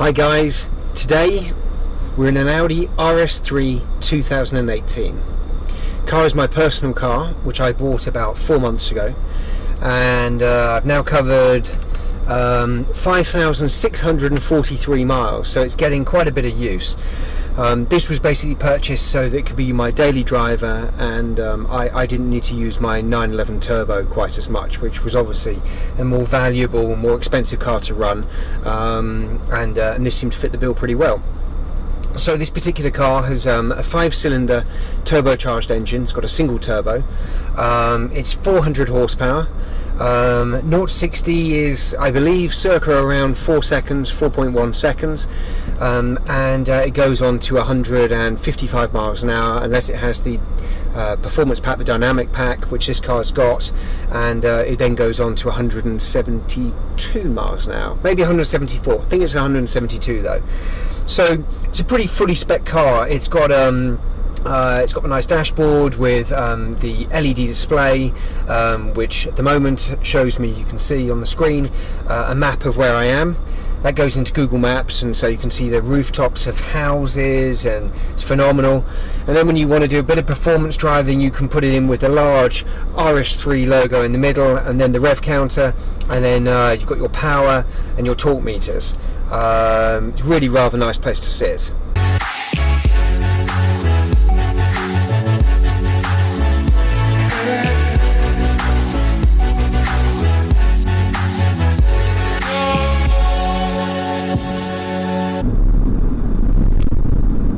Hi guys, today we're in an Audi RS3 2018. Car is my personal car, which I bought about 4 months ago, and I've now covered 5,643 miles, so it's getting quite a bit of use. This was basically purchased so that it could be my daily driver, and I didn't need to use my 911 turbo quite as much, which was obviously a more valuable, more expensive car to run, and this seemed to fit the bill pretty well. So this particular car has a 5-cylinder turbocharged engine. It's got a single turbo. It's 400 horsepower. 0 to 60 is, I believe, circa around 4 seconds, 4.1 seconds, and it goes on to 155 miles an hour, unless it has the performance pack, the dynamic pack, which this car's got, and it then goes on to 172 miles an hour, maybe 174. I think it's 172 though. So it's a pretty fully spec car. It's got a nice dashboard with the LED display, which at the moment shows me, you can see on the screen, a map of where I am. That goes into Google Maps, and so you can see the rooftops of houses, and it's phenomenal. And then when you want to do a bit of performance driving, you can put it in with the large RS3 logo in the middle, and then the rev counter, and then you've got your power and your torque meters. It's really rather nice place to sit.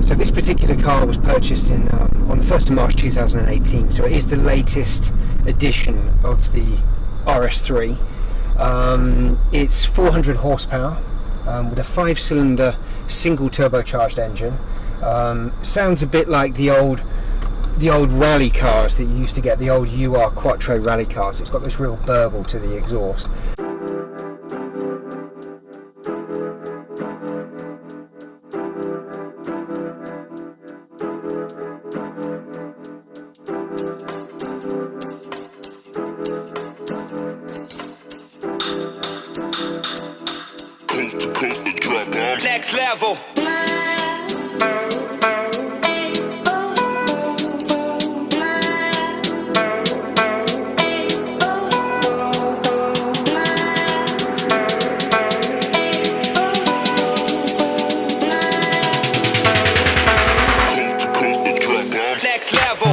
So this particular car was purchased on the 1st of March 2018, so it is the latest edition of the RS3. It's 400 horsepower with a 5-cylinder single turbocharged engine. Sounds a bit like the old rally cars that you used to get, the old UR Quattro rally cars. It's got this real burble to the exhaust. Next level. Next level.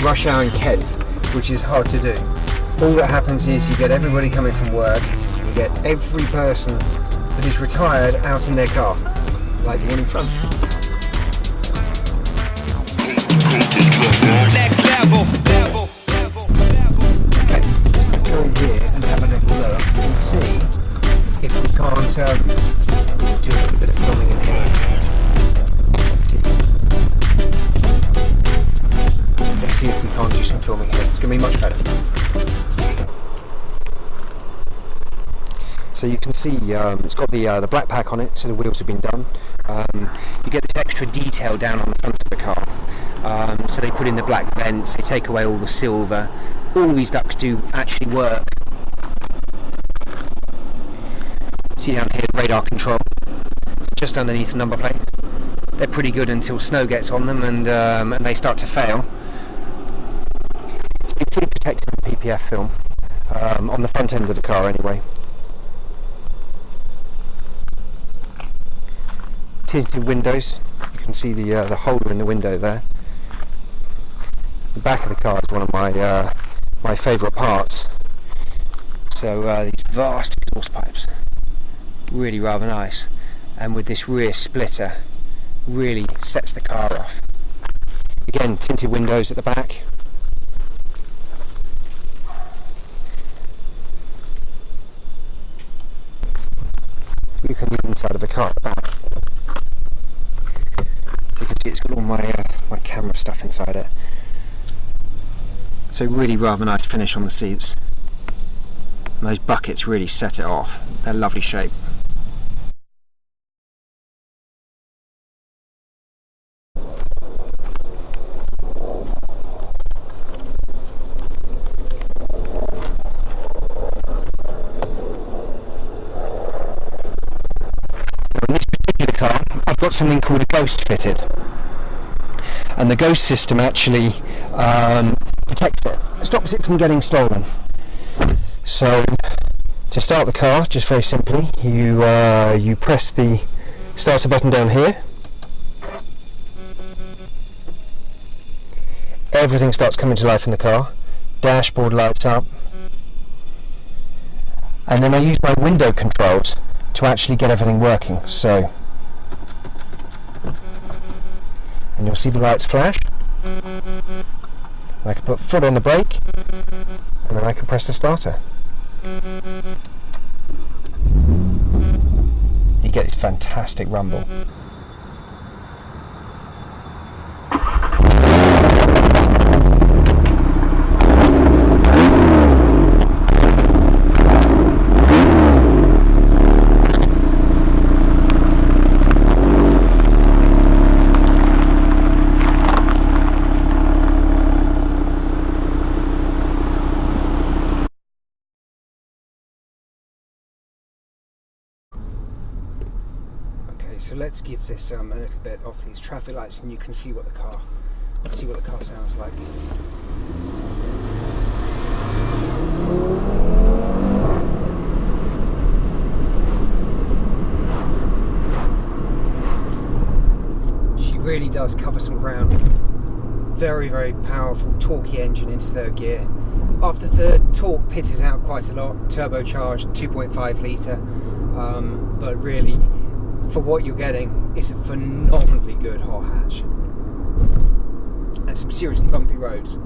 Rush hour in Kent, which is hard to do. All that happens is you get everybody coming from work, you get every person that is retired out in their car, like the one in front. Next level. Okay, let's go in here and have a little look and see if we can't do a little bit of filming in here. Let's see if we can't do some filming here. It's going to be much better. So you can see it's got the black pack on it, so the wheels have been done. You get this extra detail down on the front of the car. So they put in the black vents, they take away all the silver. All these ducts do actually work. See down here, radar control, just underneath the number plate. They're pretty good until snow gets on them and they start to fail. It's been fully protected in PPF film, on the front end of the car anyway. Tinted windows, you can see the holder in the window there. The back of the car is one of my favourite parts. So these vast exhaust pipes, really rather nice, and with this rear splitter, really sets the car off. Again, tinted windows at the back. You can see the inside of the car at the back. So you can see it's got all my camera stuff inside it. So really rather nice finish on the seats. And those buckets really set it off. They're lovely shape. In this particular car, I've got something called a ghost fitted. And the ghost system actually protects it, stops it from getting stolen. So to start the car, just very simply, you press the starter button down here. Everything starts coming to life in the car. Dashboard lights up. And then I use my window controls to actually get everything working. So, and you'll see the lights flash. I can put foot on the brake, and then I can press the starter. You get this fantastic rumble. So let's give this a little bit off these traffic lights, and you can see what the car sounds like. She really does cover some ground. Very, very powerful, torquey engine into third gear. After third, torque pitters out quite a lot. Turbocharged, 2.5 litre, but really, for what you're getting, it's a phenomenally good hot hatch and some seriously bumpy roads.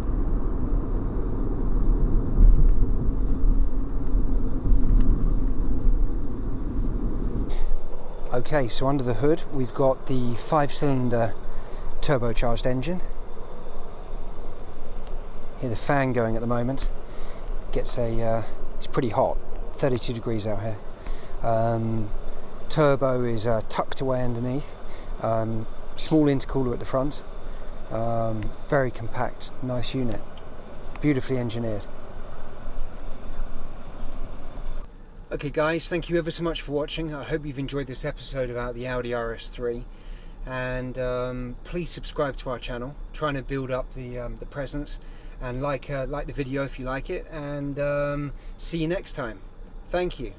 Okay, so under the hood we've got the 5-cylinder turbocharged engine. Hear the fan going at the moment. Gets it's pretty hot, 32 degrees out here. Turbo is tucked away underneath, small intercooler at the front, very compact, nice unit, beautifully engineered. Okay guys, thank you ever so much for watching. I hope you've enjoyed this episode about the Audi RS3, and please subscribe to our channel, trying to build up the presence, and like the video if you like it, and see you next time. Thank you.